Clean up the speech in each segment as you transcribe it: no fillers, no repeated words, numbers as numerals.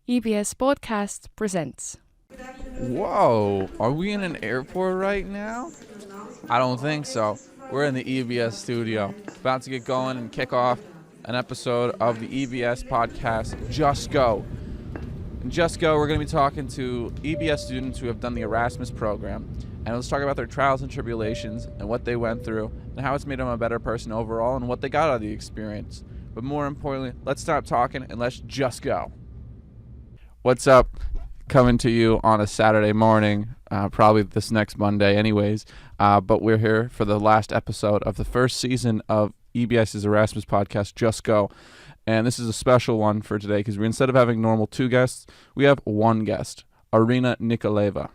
EBS Podcast presents. Whoa, are we in an airport right now? I don't think so. We're in the EBS studio, about to get going and kick off an episode of the EBS podcast, Just Go. In Just Go, we're going to be talking to EBS students who have done the Erasmus program, and let's talk about their trials and tribulations and what they went through and how it's made them a better person overall and what they got out of the experience. But more importantly, let's stop talking and let's just go. What's up? Coming to you on a Saturday morning, probably this next Monday anyways, but we're here for the last episode of the first season of EBS's Erasmus podcast, Just Go. And this is a special one for today because instead of having normal two guests, we have one guest, Arina Nikolaeva.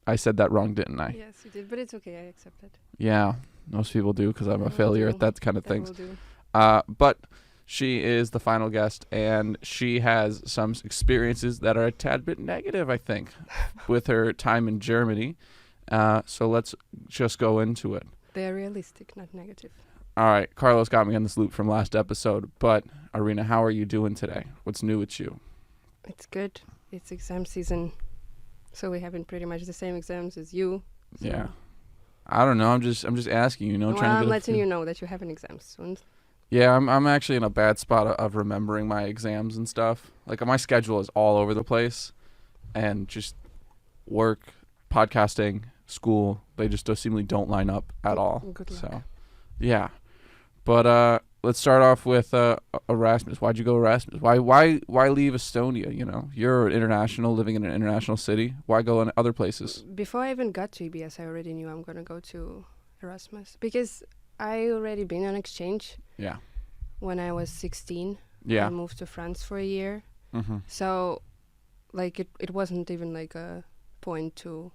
I said that wrong, didn't I? Yes, you did, but it's okay. I accept it. Yeah, most people do because I'm a failure at that kind of things. Will do. But she is the final guest, and she has some experiences that are a tad bit negative, I think, with her time in Germany. So let's just go into it. They're realistic, not negative. All right, Carlos got me on this loop from last episode, but Arina, how are you doing today? What's new with you? It's good. It's exam season, so we're having pretty much the same exams as you. So. Yeah. I don't know. I'm just asking you. Well, trying to I'm get letting you know that you're having exams soon. Yeah, I'm actually in a bad spot of remembering my exams and stuff. Like, my schedule is all over the place, and just work, podcasting, school, they just seemingly don't line up at all. Good luck. So, yeah. But let's start off with Erasmus. Why'd you go Erasmus? Why leave Estonia? You know, you're international, living in an international city. Why go in other places? Before I even got to EBS, I already knew I'm going to go to Erasmus because I already been on exchange. Yeah. When I was 16, Yeah. I moved to France for a year. Mm-hmm. So, like, it wasn't even like a point to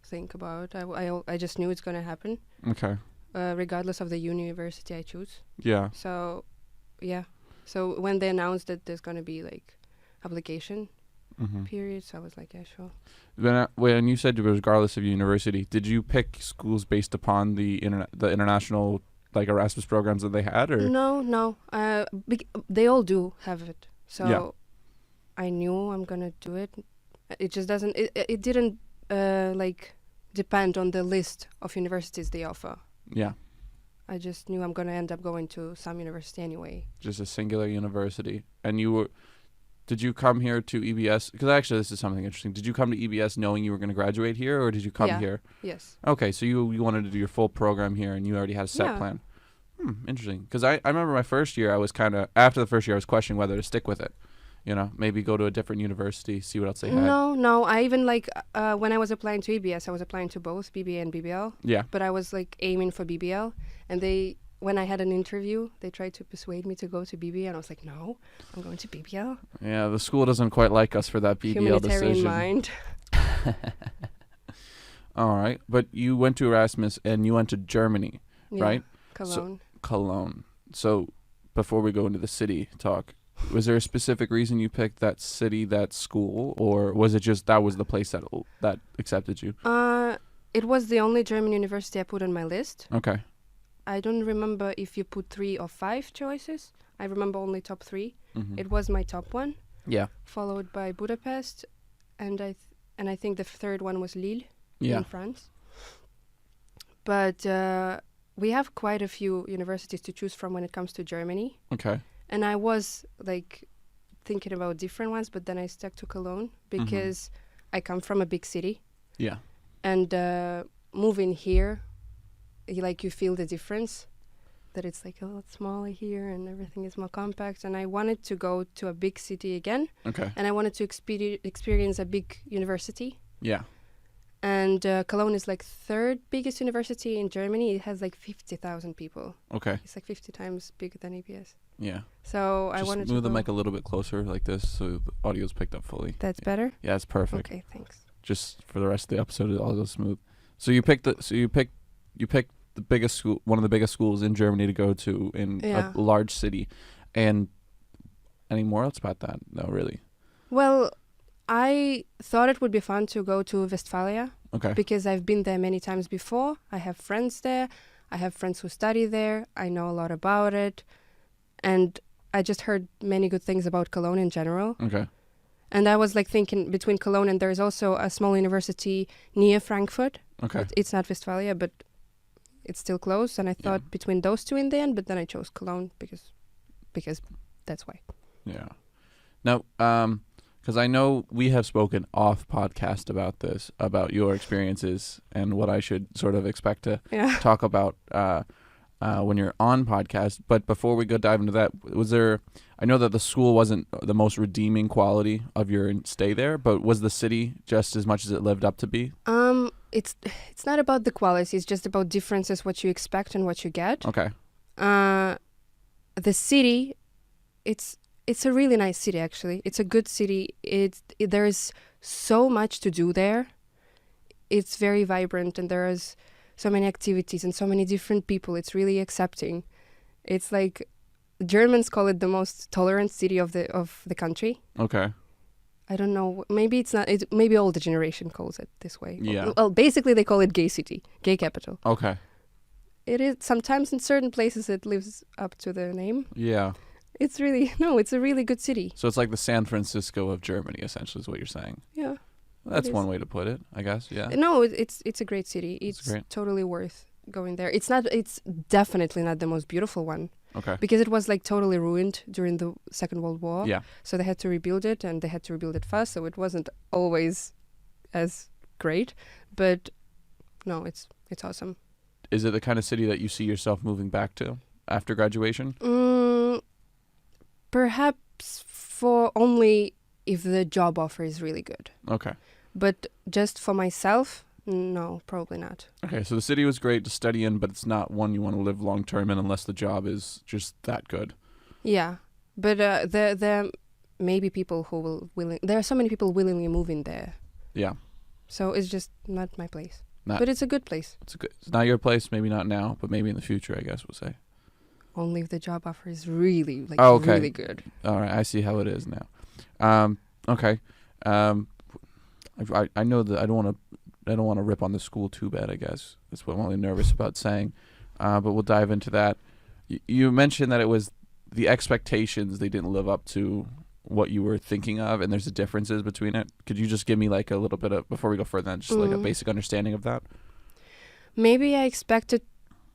think about. I just knew it's going to happen. Okay. Regardless of the university I choose. Yeah. So, yeah. So when they announced that there's going to be, like, application periods, I was like, yeah, sure. When you said regardless of university, did you pick schools based upon the international, like, Erasmus programs that they had, or? No. They all do have it. So Yeah. I knew I'm going to do it. It just doesn't... It didn't, like, depend on the list of universities they offer. Yeah. I just knew I'm going to end up going to some university anyway. Just a singular university. And did you come here to EBS? Because actually this is something interesting. Did you come to EBS knowing you were going to graduate here, or did you come here? Yes. Okay, so you wanted to do your full program here and you already had a set plan. Interesting. Because I remember my first year, after the first year, I was questioning whether to stick with it. You know, maybe go to a different university, see what else they had. No. I even, like, when I was applying to EBS, I was applying to both BBA and BBL. Yeah. But I was, like, aiming for BBL. And when I had an interview, they tried to persuade me to go to BBL. And I was like, no, I'm going to BBL. Yeah, the school doesn't quite like us for that BBL Humanitarian decision. mind. All right. But you went to Erasmus and you went to Germany, Yeah, right? Cologne. Cologne. So before we go into the city talk, was there a specific reason you picked that city, that school, or was it just that was the place that accepted you? It was the only German university I put on my list. Okay. I don't remember if you put 3 or 5 choices. I remember only top 3. Mm-hmm. It was my top one. Yeah. Followed by Budapest, and I think the third one was Lille Yeah. in France. But we have quite a few universities to choose from when it comes to Germany. Okay. And I was, like, thinking about different ones, but then I stuck to Cologne because I come from a big city. Yeah. And moving here, you feel the difference, that it's, like, a lot smaller here and everything is more compact. And I wanted to go to a big city again. Okay. And I wanted to experience a big university. Yeah. And Cologne is, like, third biggest university in Germany. It has, like, 50,000 people. Okay. It's, like, 50 times bigger than EBS. Yeah. So I Just wanted to move the go. mic a little bit closer like this so the audio's picked up fully. That's better? Yeah, it's perfect. Okay, thanks. Just for the rest of the episode, it all goes smooth. So you picked the biggest school, one of the biggest schools in Germany to go to in Yeah. a large city. And any more else about that? No, really. Well, I thought it would be fun to go to Westphalia Okay. because I've been there many times before. I have friends there. I have friends who study there. I know a lot about it. And I just heard many good things about Cologne in general. Okay. And I was like thinking between Cologne and there's also a small university near Frankfurt. Okay. It's not Westphalia, but it's still close. And I thought between those two in the end, but then I chose Cologne because that's why. Yeah. Now, because I know we have spoken off podcast about this, about your experiences and what I should sort of expect to talk about when you're on podcast. But before we go dive into that, I know that the school wasn't the most redeeming quality of your stay there, but was the city just as much as it lived up to be? It's not about the quality. It's just about differences, what you expect and what you get. Okay. The city, it's a really nice city, actually. It's a good city. There's so much to do there. It's very vibrant, and there is so many activities and so many different people. It's really accepting. It's like Germans call it the most tolerant city of the country. Okay. I don't know. Maybe it's not. Maybe older generation calls it this way. Yeah. Well, basically they call it gay city, gay capital. Okay. It is sometimes in certain places it lives up to the name. Yeah. It's a really good city. So it's like the San Francisco of Germany, essentially, is what you're saying. Yeah. That's one way to put it, I guess. Yeah. No, it's a great city. It's great. Totally worth going there. It's definitely not the most beautiful one. Okay. Because it was like totally ruined during the Second World War. Yeah. So they had to rebuild it, and they had to rebuild it fast, so it wasn't always as great. But no, it's awesome. Is it the kind of city that you see yourself moving back to after graduation? Perhaps for only if the job offer is really good. Okay. But just for myself, no, probably not. Okay, so the city was great to study in, but it's not one you want to live long term in unless the job is just that good. Yeah, but there may be people who there are so many people willingly moving there. Yeah. So it's just not my place. Not, but it's a good place. It's not your place, maybe not now, but maybe in the future, I guess we'll say. Only if the job offer is really, really good. All right, I see how it is now. Okay. I know that I don't want to rip on the school too bad, I guess. That's what I'm only nervous about saying. But we'll dive into that. You mentioned that it was the expectations, they didn't live up to what you were thinking of, and there's the differences between it. Could you just give me like a little bit of, before we go further, just like a basic understanding of that? Maybe I expected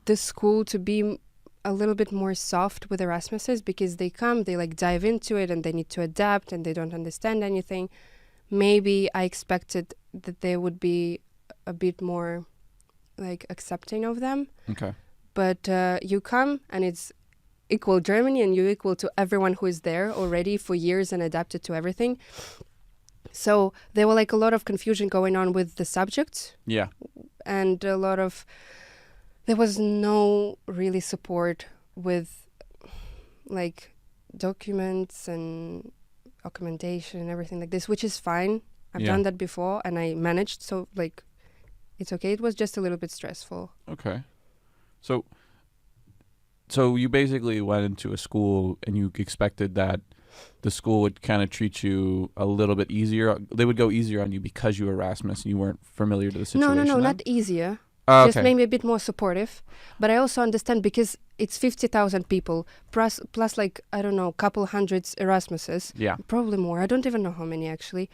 the school to be a little bit more soft with Erasmuses, because they like dive into it and they need to adapt and they don't understand anything. Maybe I expected that they would be a bit more like accepting of them. Okay. But you come and it's equal Germany, and you're equal to everyone who is there already for years and adapted to everything. So there were like a lot of confusion going on with the subjects. Yeah. And there was no really support with like documents and documentation and everything like this, which is fine. I've done that before and I managed, so like it's okay. It was just a little bit stressful. Okay. So you basically went into a school and you expected that the school would kind of treat you a little bit easier. They would go easier on you because you were Erasmus and you weren't familiar to the situation. No, not easier. Oh, just maybe a bit more supportive. But I also understand, because it's 50,000 people plus like, I don't know, couple hundreds Erasmuses. Yeah. Probably more. I don't even know how many actually.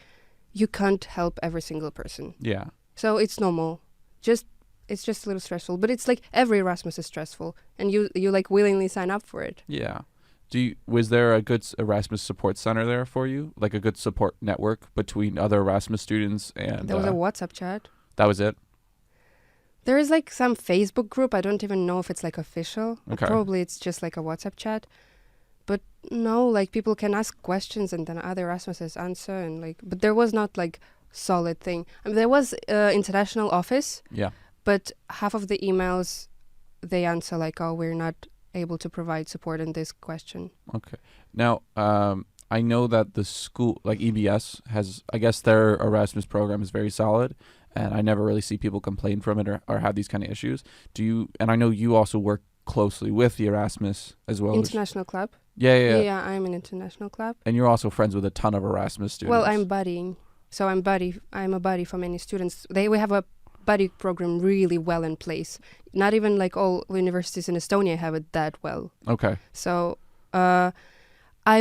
You can't help every single person. Yeah. So it's normal. It's just a little stressful. But it's like every Erasmus is stressful, and you like willingly sign up for it. Yeah. Was there a good Erasmus support center there for you? Like a good support network between other Erasmus students and... There was a WhatsApp chat. That was it? There is like some Facebook group. I don't even know if it's like official. Okay. Probably it's just like a WhatsApp chat. But no, like people can ask questions and then other Erasmuses answer, and like, but there was not like solid thing. I mean, there was international office. Yeah. But half of the emails, they answer like, oh, we're not able to provide support in this question. Okay. Now, I know that the school, like EBS, has, I guess their Erasmus program is very solid, and I never really see people complain from it or have these kind of issues. And I know you also work closely with the Erasmus as well. International club? Yeah. Yeah, I'm an international club. And you're also friends with a ton of Erasmus students. Well, I'm buddying. So I'm a buddy for many students. We have a buddy program really well in place. Not even like all universities in Estonia have it that well. Okay. So I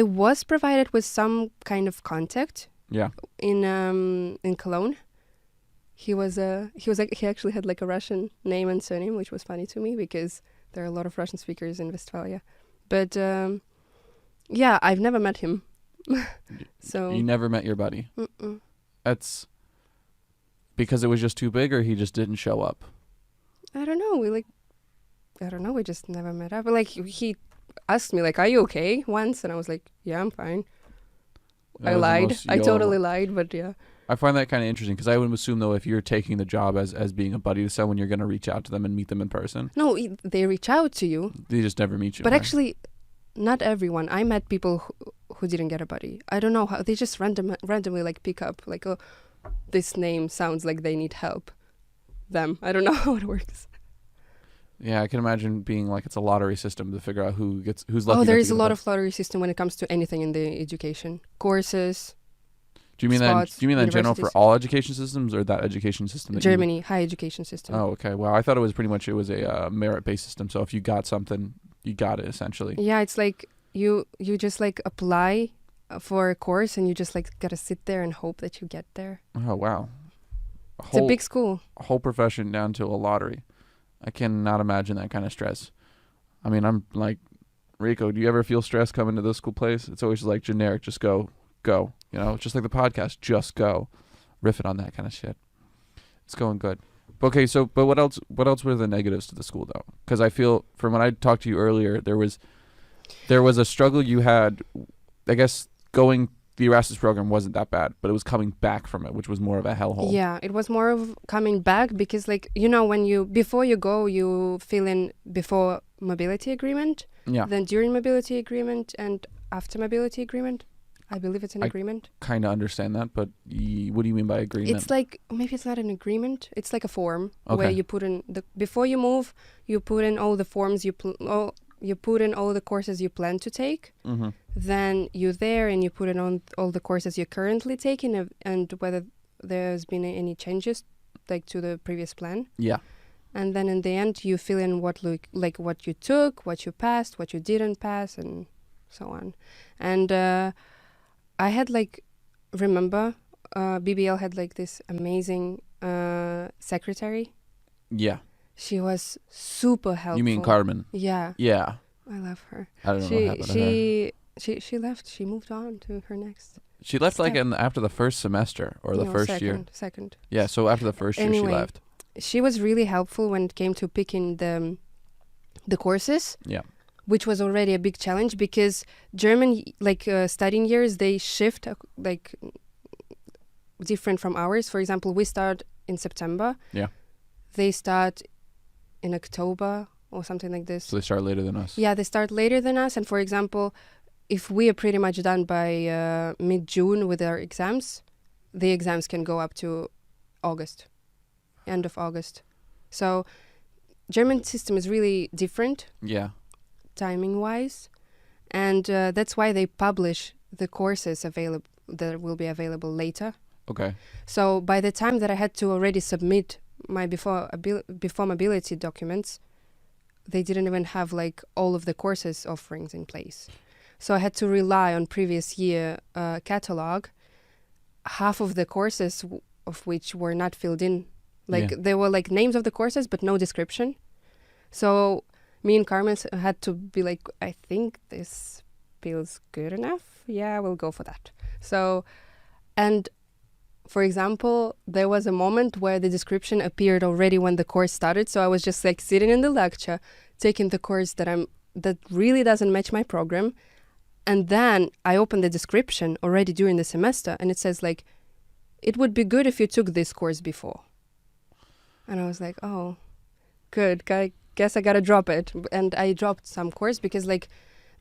was provided with some kind of contact Yeah. in Cologne. He actually had like a Russian name and surname, which was funny to me because there are a lot of Russian speakers in Westphalia. But yeah, I've never met him. So You never met your buddy. Mm-mm. That's because it was just too big, or he just didn't show up. I don't know. We just never met up. Like he asked me, like, "Are you okay?" once, and I was like, "Yeah, I'm fine." That I was the lied. most I YOLO. totally lied, but yeah. I find that kind of interesting because I would assume, though, if you're taking the job as being a buddy to someone, you're going to reach out to them and meet them in person. No, they reach out to you, They just never meet you. but right? actually, not everyone. I met people who didn't get a buddy. I don't know how they just randomly like pick up like, oh, this name sounds like they need help. Them. I don't know how it works. Yeah, I can imagine being like it's a lottery system to figure out who's lucky. Oh, there enough is to a get lot of lottery system when it comes to anything in the education courses. Do you mean that? spots, Do you mean that in general for universities. all education systems, or that education system? That Germany, high education system. Oh, okay. Well, I thought it was a merit-based system. So if you got something, you got it essentially. Yeah, it's like you just like apply for a course and you just like gotta sit there and hope that you get there. Oh wow. It's a big school. Whole profession down to a lottery. I cannot imagine that kind of stress. I mean, I'm like, Rico, do you ever feel stress coming to this school place? It's always like generic, just go. You know, just like the podcast, just go. Riff it on that kind of shit. It's going good. Okay, so, but what else were the negatives to the school, though? Because I feel, from when I talked to you earlier, there was a struggle you had. I guess going the Erasmus program wasn't that bad, but it was coming back from it, which was more of a hellhole. Yeah, it was more of coming back because, like, you know, before you go, you fill in before mobility agreement, Yeah. then during mobility agreement, and after mobility agreement. I believe it's an agreement. Kind of understand that, but what do you mean by agreement? It's like, maybe it's not an agreement. It's like a form Okay. where you put in before you move, you put in all the forms you put in all the courses you plan to take. Mm-hmm. Then you're there and you put in on all the courses you're currently taking and whether there's been any changes like to the previous plan. Yeah. And then in the end you fill in what you took, what you passed, what you didn't pass, and so on. And I had BBL had like this amazing secretary. Yeah. She was super helpful. You mean Carmen? Yeah. Yeah. I love her. I don't know what happened to her. She left. She moved on to her next. She left step. after the first semester or the first year. Second. Yeah, so after the first year she left. She was really helpful when it came to picking the courses. Yeah. Which was already a big challenge because German studying years, they shift different from ours. For example, we start in September. Yeah. They start in October or something like this. So they start later than us. Yeah, they start later than us. And for example, if we are pretty much done by mid-June with our exams, the exams can go up to August, end of August. So German system is really different. Yeah. Timing-wise, and that's why they publish the courses available that will be available later. Okay. So by the time that I had to already submit my before mobility documents, they didn't even have like all of the courses offerings in place. So I had to rely on previous year catalog, half of the courses of which were not filled in. There were like names of the courses, but no description. So me and Carmen had to be like, I think this feels good enough. Yeah, we'll go for that. So, and for example, there was a moment where the description appeared already when the course started. So I was just like sitting in the lecture, taking the course that really doesn't match my program. And then I opened the description already during the semester and it says like, it would be good if you took this course before. And I was like, oh, good. Guess I gotta drop it. And I dropped some course because like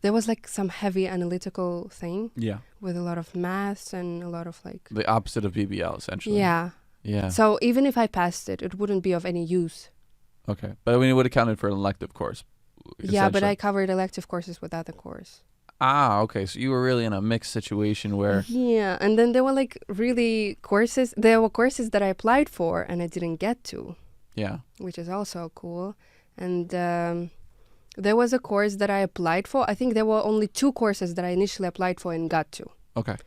there was like some heavy analytical thing. Yeah. With a lot of maths and a lot of like the opposite of BBL essentially. Yeah. Yeah. So even if I passed it, it wouldn't be of any use. Okay. But I mean it would have counted for an elective course. Yeah, but I covered elective courses with other course. Ah, okay. So you were really in a mixed situation where Yeah, and then there were like really courses. There were courses that I applied for and I didn't get to. Yeah. Which is also cool. And there was a course that I applied for. I think there were only 2 courses that I initially applied for and got to. Okay.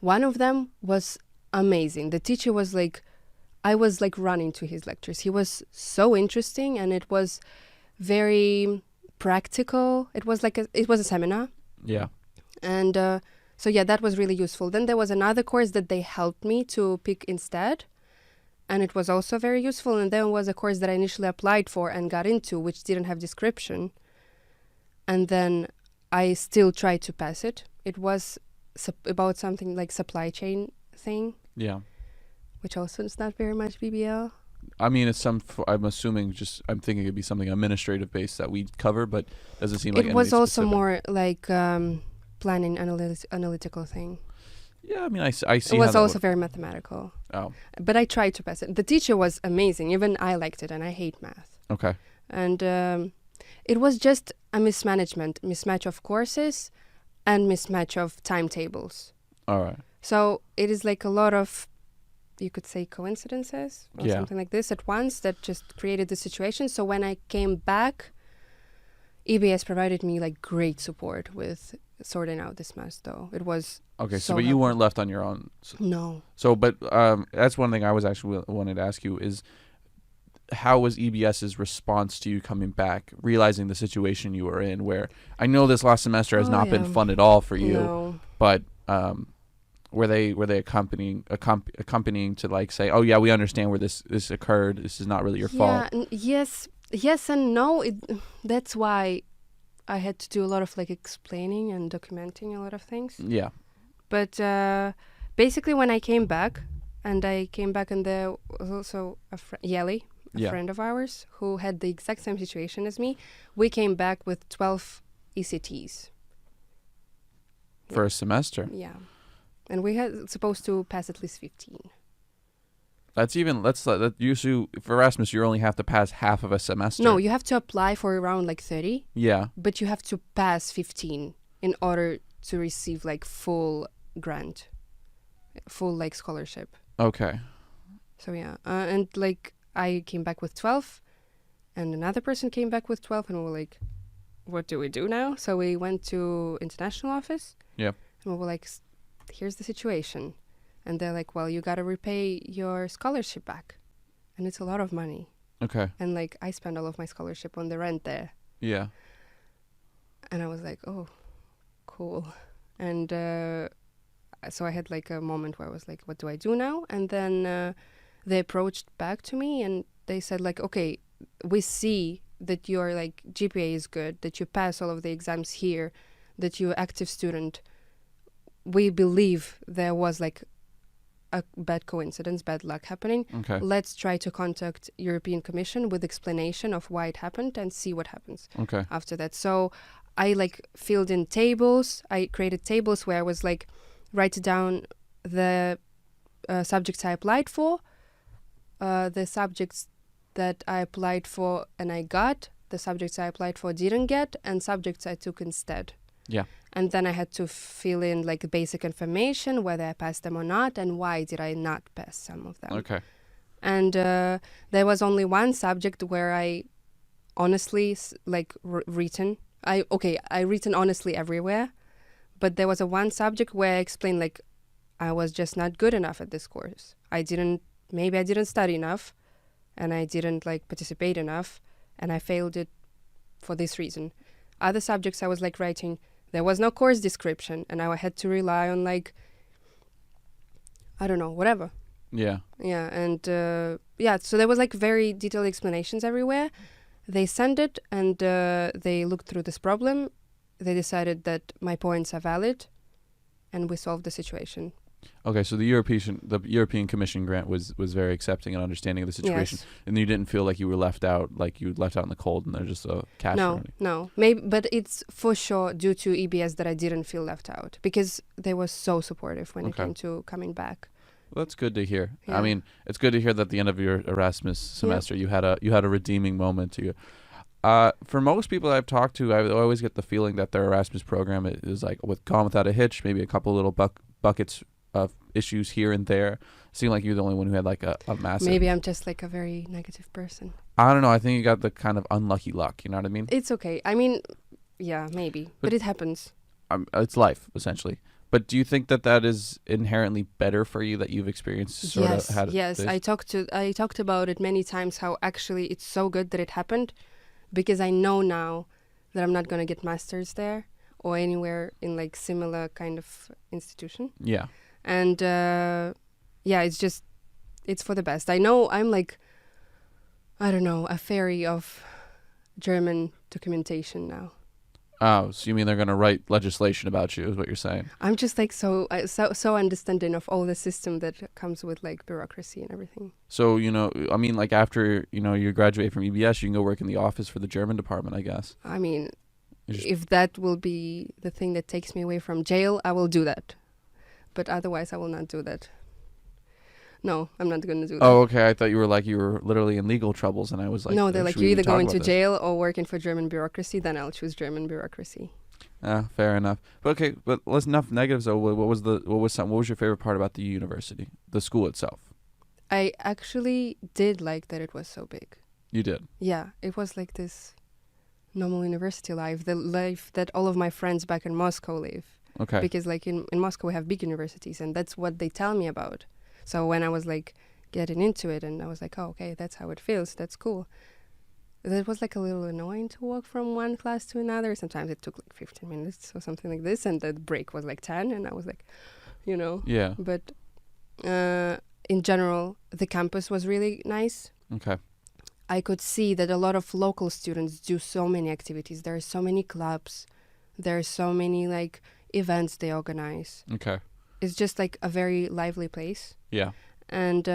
One of them was amazing. The teacher was like, I was like running to his lectures. He was so interesting, and it was very practical. It was a seminar. Yeah. And so yeah, that was really useful. Then there was another course that they helped me to pick instead, and it was also very useful. And then was a course that I initially applied for and got into, which didn't have description. And then I still tried to pass it. It was about something like supply chain thing. Yeah. Which also is not very much BBL. I mean, it's I'm assuming I'm thinking it'd be something administrative based that we cover, but doesn't seem like it was also specific. more like planning analytical thing. Yeah, I mean, I see. It was also very mathematical. Oh. But I tried to pass it. The teacher was amazing. Even I liked it, and I hate math. Okay. And it was just a mismatch of courses and mismatch of timetables. All right. So it is like a lot of, you could say, coincidences or something like this at once that just created the situation. So when I came back, EBS provided me like great support with sorting out this mess, though. It was okay. so But you weren't left on your own. No. So, but that's one thing I was actually wanted to ask you is, how was EBS's response to you coming back, realizing the situation you were in? Where I know this last semester has not been fun at all for you, but were they accompanying to like say, oh yeah, we understand where this occurred. This is not really your fault. Yes and no. That's why I had to do a lot of like explaining and documenting a lot of things. Yeah. But basically, when I came back, and there was also Yeli, a friend of ours, who had the exact same situation as me. We came back with 12 ECTs. For a semester? Yeah. And we had supposed to pass at least 15. That's usually for Erasmus, you only have to pass half of a semester. No, you have to apply for around like 30. Yeah. But you have to pass 15 in order to receive like full grant, full like scholarship. Okay. So yeah, and like I came back with 12, and another person came back with 12, and we were like, what do we do now? So we went to international office. Yep. And we were like, here's the situation. And they're like, well, you got to repay your scholarship back. And it's a lot of money. Okay. And like, I spent all of my scholarship on the rent there. Yeah. And I was like, oh, cool. And so I had like a moment where I was like, what do I do now? And then they approached back to me and they said like, okay, we see that your like GPA is good, that you pass all of the exams here, that you're an active student. We believe there was like a bad coincidence, bad luck happening. Okay. Let's try to contact European Commission with explanation of why it happened and see what happens after that. So I like filled in tables. I created tables where I was like, write down the subjects I applied for, the subjects that I applied for and I got, the subjects I applied for didn't get, and subjects I took instead. Yeah. And then I had to fill in like basic information, whether I passed them or not, and why did I not pass some of them. Okay. And there was only one subject where I honestly written. I written honestly everywhere, but there was one subject where I explained like I was just not good enough at this course. Maybe I didn't study enough, and I didn't like participate enough, and I failed it for this reason. Other subjects I was like writing, there was no course description, and I had to rely on like, I don't know, whatever. Yeah. Yeah, and so there was like very detailed explanations everywhere. They sent it, and they looked through this problem. They decided that my points are valid, and we solved the situation. Okay, so the European Commission grant was very accepting and understanding of the situation, yes. And you didn't feel like you were left out, in the cold, and there's just a cash. No, maybe, but it's for sure due to EBS that I didn't feel left out, because they were so supportive when it came to coming back. Well, that's good to hear. Yeah. I mean, it's good to hear that at the end of your Erasmus semester you had a redeeming moment to you. For most people I've talked to, I always get the feeling that their Erasmus program is like gone without a hitch, maybe a couple little buckets of issues here and there. It seemed like you're the only one who had like a massive... Maybe I'm just like a very negative person. I don't know. I think you got the kind of unlucky luck. You know what I mean? It's okay. I mean, yeah, maybe. But it happens. It's life, essentially. But do you think that is inherently better for you, that you've experienced Yes. this? I talked about it many times, how actually it's so good that it happened, because I know now that I'm not going to get masters there or anywhere in like similar kind of institution. Yeah. And it's for the best. I know I'm like, I don't know, a fairy of German documentation now. Oh, so you mean they're going to write legislation about you, is what you're saying? I'm just like so understanding of all the system that comes with like bureaucracy and everything. So, I mean, like after, you graduate from EBS, you can go work in the office for the German department, I guess. I mean, if that will be the thing that takes me away from jail, I will do that. But otherwise, I will not do that. No, I'm not going to do that. Oh, okay. I thought you were literally in legal troubles, and I was like, no, they're like, should you're we either talk going about to this? jail or working for German bureaucracy, then I'll choose German bureaucracy. Fair enough. But okay, but let's enough negatives though. What was your favorite part about the university, the school itself? I actually did like that it was so big. You did? Yeah, it was like this normal university life, the life that all of my friends back in Moscow live. Okay. Because like in Moscow we have big universities, and that's what they tell me about. So when I was like getting into it, and I was like, oh, okay, that's how it feels. That's cool. It was like a little annoying to walk from one class to another. Sometimes it took like 15 minutes or something like this, and the break was like 10, and I was like, Yeah. But in general, the campus was really nice. Okay. I could see that a lot of local students do so many activities. There are so many clubs. There are so many like events they organize. Okay. It's just like a very lively place. Yeah. And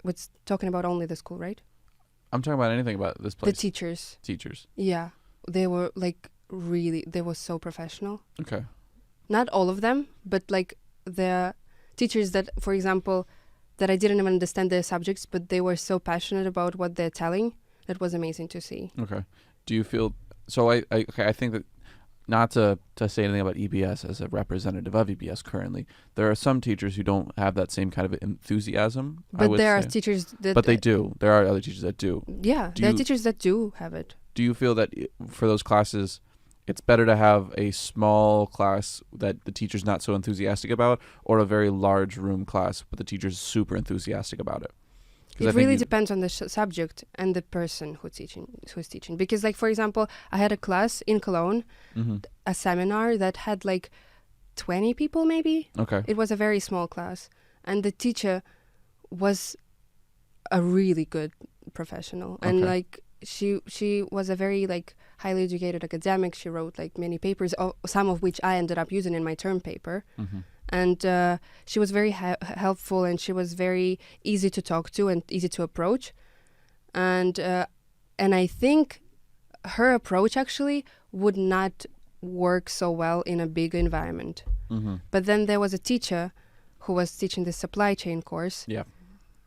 what's talking about only the school, right? I'm talking about anything about this place. The teachers. Teachers. Yeah. They were like they were so professional. Okay. Not all of them, but like the teachers that, for example, that I didn't even understand their subjects, but they were so passionate about what they're telling. That was amazing to see. Okay. Do you feel so? I think that, not to say anything about EBS as a representative of EBS currently, there are some teachers who don't have that same kind of enthusiasm. But there are teachers that. But they do. There are other teachers that do. Yeah, there are teachers that do have it. Do you feel that for those classes, it's better to have a small class that the teacher's not so enthusiastic about, or a very large room class but the teacher's super enthusiastic about it? It really depends on the subject and the person who's teaching. Because, like, for example, I had a class in Cologne, a seminar that had like 20 people maybe. Okay. It was a very small class. And the teacher was a really good professional. And like she was a very like highly educated academic. She wrote like many papers, some of which I ended up using in my term paper. And she was very helpful, and she was very easy to talk to and easy to approach. And I think her approach actually would not work so well in a big environment. But then there was a teacher who was teaching the supply chain course. Yeah.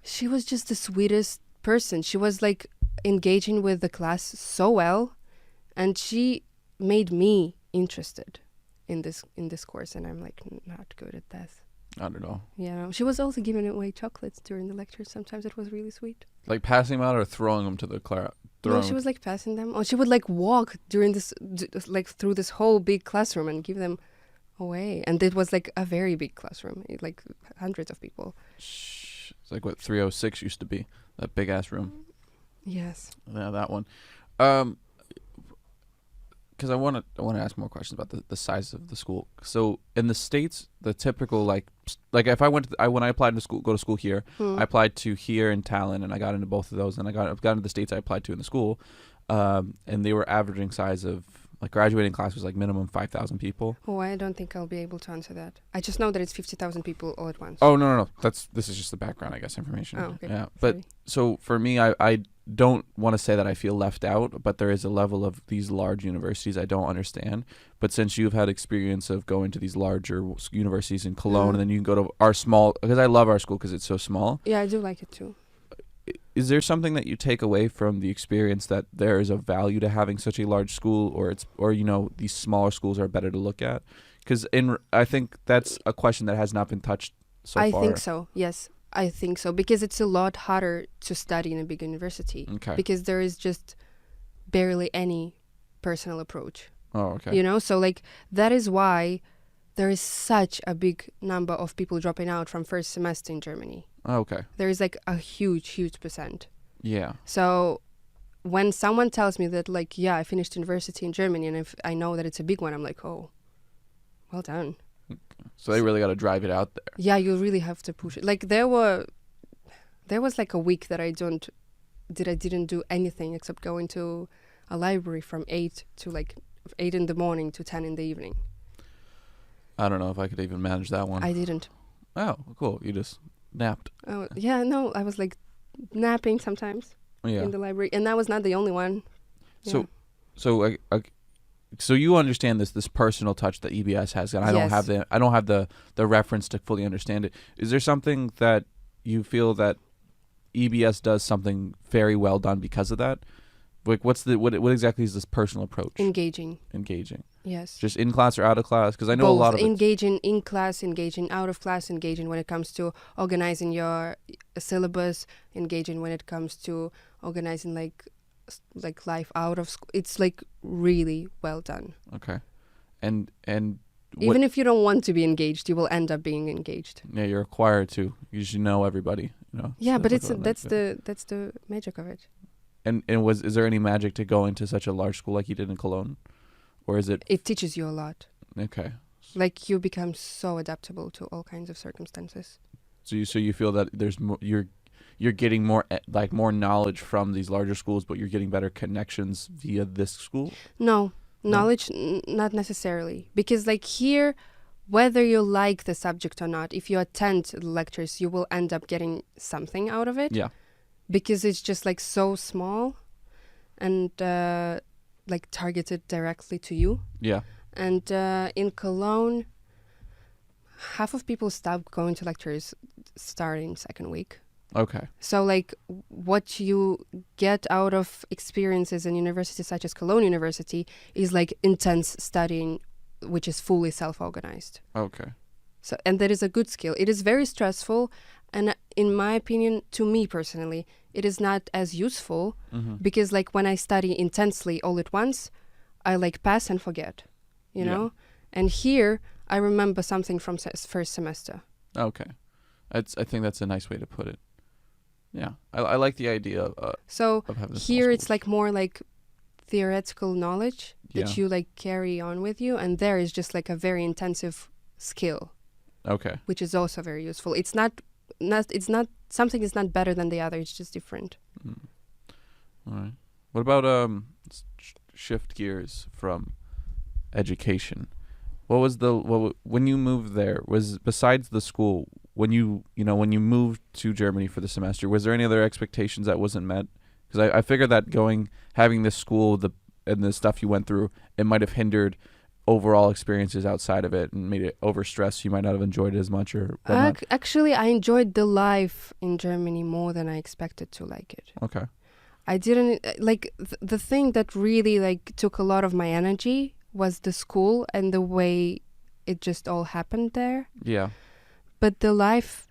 She was just the sweetest person. She was like engaging with the class so well, and she made me interested in this course, and I'm like not good at that. I don't know. Yeah, she was also giving away chocolates during the lectures. Sometimes it was really sweet. Like passing them out or throwing them to the class? No, she was like passing them, or she would like walk during this, like through this whole big classroom and give them away. And it was like a very big classroom, like hundreds of people. It's like what 306 used to be, that big ass room. Yes. Yeah, that one. Because I want to ask more questions about the size of the school. So in the States, the typical like if I when I applied to go to school here, I applied to here in Tallinn, and I got into both of those, and I got into the States I applied to in the school, and they were averaging size of like graduating class was like minimum 5,000 people. Oh, I don't think I'll be able to answer that. I just know that it's 50,000 people all at once. Oh no. This is just the background, I guess, information. Oh, okay. Yeah, but Sorry. so for me, I don't want to say that I feel left out, but there is a level of these large universities I don't understand. But since you've had experience of going to these larger universities in Cologne, and then you can go to our small, because I love our school because it's so small. Yeah, I do like it too. Is there something that you take away from the experience that there is a value to having such a large school, or these smaller schools are better to look at? Because I think that's a question that has not been touched so far. I think so. Yes, I think so, because it's a lot harder to study in a big university. Okay. Because there is just barely any personal approach. Oh, okay. So like that is why there is such a big number of people dropping out from first semester in Germany. Okay. There is like a huge percent. Yeah. So when someone tells me that, like, yeah, I finished university in Germany, and if I know that it's a big one, I'm like, oh, well done. So they really got to drive it out there. Yeah, you really have to push it. Like there was like a week that I didn't do anything except go into a library from 8 in the morning to 10 in the evening. I don't know if I could even manage that one. I didn't. Oh, cool. You just napped. Oh, yeah, no, I was like napping sometimes in the library, and that was not the only one. So, so you understand this personal touch that EBS has, and I don't have the reference to fully understand it. Is there something that you feel that EBS does something very well done because of that? Like, what exactly is this personal approach? Engaging. Yes. Just in class or out of class? Because I know both. A lot of engaging in class, engaging out of class, engaging when it comes to organizing your syllabus, engaging when it comes to organizing like life out of school. It's like really well done. Okay. And even if you don't want to be engaged, you will end up being engaged. Yeah, you're required to. You should know everybody. Yeah, so but that's the magic of it. And is there any magic to going to such a large school like you did in Cologne, or is it? It teaches you a lot. Okay. Like you become so adaptable to all kinds of circumstances. So you feel that there's more, you're getting more knowledge from these larger schools, but you're getting better connections via this school? No, knowledge not necessarily, because like here, whether you like the subject or not, if you attend the lectures, you will end up getting something out of it. Yeah. Because it's just like so small and like targeted directly to you. Yeah. And in Cologne, half of people stopped going to lectures starting second week. Okay. So like what you get out of experiences in universities such as Cologne University is like intense studying, which is fully self-organized. Okay. So, and that is a good skill. It is very stressful, and in my opinion, to me personally, it is not as useful because like when I study intensely all at once, I like pass and forget, you know? And here I remember something from first semester. Okay. I think that's a nice way to put it. Yeah. I like the idea of having here it's like more like theoretical knowledge that you like carry on with you, and there is just like a very intensive skill. Okay. Which is also very useful. It's not something is not better than the other, it's just different. All right. What about shift gears from education? What was when you moved there, was besides the school, when you moved to Germany for the semester, was there any other expectations that wasn't met? Because I figured that having this school, and the stuff you went through, it might have hindered overall experiences outside of it and made it overstressed. You might not have enjoyed it as much or whatnot. Actually, I enjoyed the life in Germany more than I expected to like it. Okay. I didn't like the thing that really like took a lot of my energy was the school and the way it just all happened there. Yeah. But the life,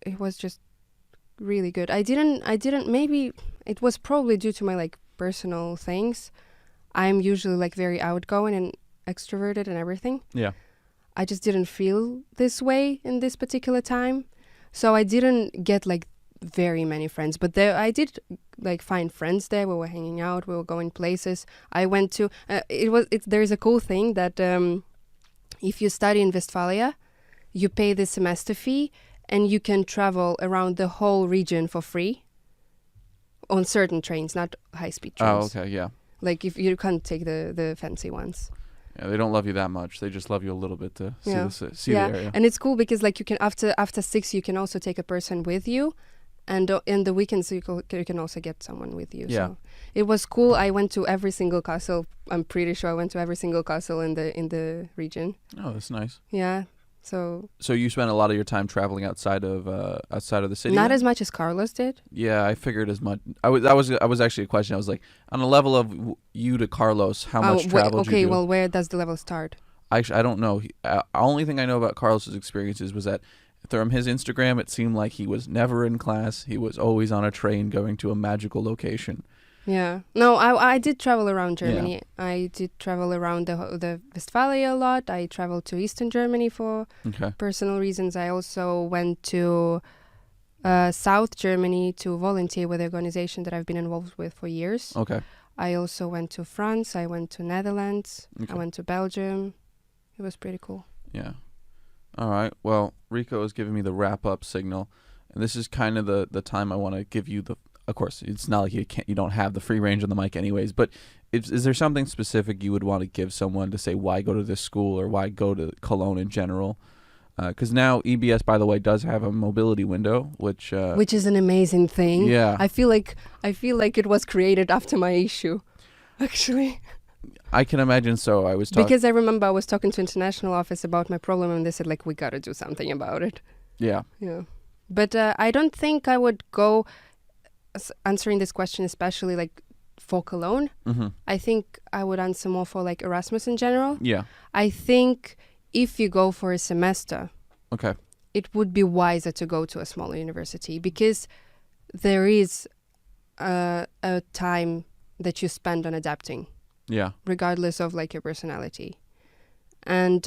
it was just really good. I didn't maybe it was probably due to my like personal things. I'm usually like very outgoing and extroverted and everything. Yeah. I just didn't feel this way in this particular time. So I didn't get like very many friends, but there I did like find friends there. We were hanging out, we were going places. I went to there's a cool thing that if you study in Westphalia, you pay the semester fee and you can travel around the whole region for free on certain trains, not high-speed trains. Oh, okay, yeah. Like if you can't take the fancy ones. Yeah, they don't love you that much. They just love you a little bit to see the area. And it's cool because like you can after 6 you can also take a person with you, and in the weekends you can also get someone with you. Yeah. So it was cool. I went to every single castle. I'm pretty sure I went to every single castle in the region. Oh, that's nice. Yeah. So you spent a lot of your time traveling outside of the city? Not as much as Carlos did. Yeah, I figured as much. I was actually a question. I was like, on a level of you to Carlos, how much travel did you do? Okay, well, where does the level start? Actually, I don't know. Only thing I know about Carlos's experiences was that from his Instagram, it seemed like he was never in class. He was always on a train going to a magical location. Yeah. No, I did travel around Germany. Yeah. I did travel around the Westphalia a lot. I traveled to Eastern Germany for personal reasons. I also went to South Germany to volunteer with the organization that I've been involved with for years. Okay. I also went to France. I went to Netherlands. Okay. I went to Belgium. It was pretty cool. Yeah. All right. Well, Rico is giving me the wrap-up signal, and this is kind of the time I want to give you the. Of course, it's not like you don't have the free range on the mic anyways, but is there something specific you would want to give someone to say why go to this school or why go to Cologne in general? Because now EBS, by the way, does have a mobility window, which is an amazing thing. Yeah, I feel like it was created after my issue, actually. I can imagine so. Because I remember I was talking to international office about my problem, and they said like we got to do something about it. Yeah. Yeah, but I don't think I would go. Answering this question, especially like for Cologne, I think I would answer more for like Erasmus in general. Yeah. I think if you go for a semester, it would be wiser to go to a smaller university because there is a time that you spend on adapting. Yeah. Regardless of like your personality. And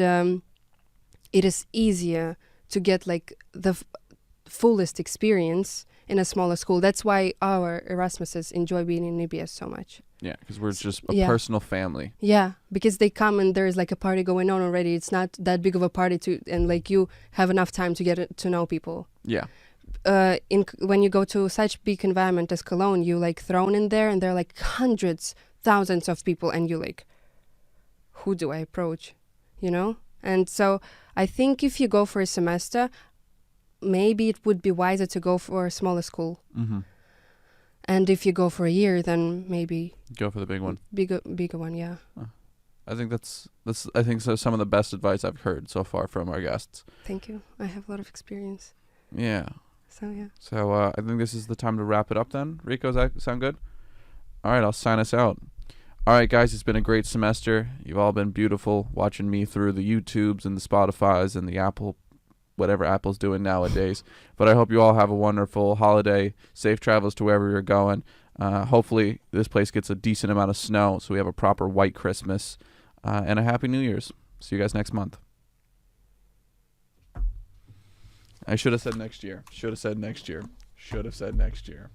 it is easier to get like the fullest experience in a smaller school. That's why our Erasmuses enjoy being in EBS so much. Yeah, because we're just a personal family. Yeah, because they come and there's like a party going on already. It's not that big of a party and like you have enough time to get to know people. Yeah. When you go to such big environment as Cologne, you like thrown in there and there are like hundreds, thousands of people and you like, who do I approach? You know? And so I think if you go for a semester, maybe it would be wiser to go for a smaller school. Mm-hmm. And if you go for a year, then maybe go for the big one. Bigger one, yeah. I think that's I think so. Some of the best advice I've heard so far from our guests. Thank you. I have a lot of experience. Yeah. So yeah. So I think this is the time to wrap it up then. Rico, does that sound good? All right, I'll sign us out. All right, guys, it's been a great semester. You've all been beautiful watching me through the YouTubes and the Spotifys and the Apple, whatever Apple's doing nowadays. But I hope you all have a wonderful holiday, safe travels to wherever you're going. Hopefully this place gets a decent amount of snow so we have a proper white Christmas and a happy New Year's. See you guys next month. I should have said next year. Should have said next year.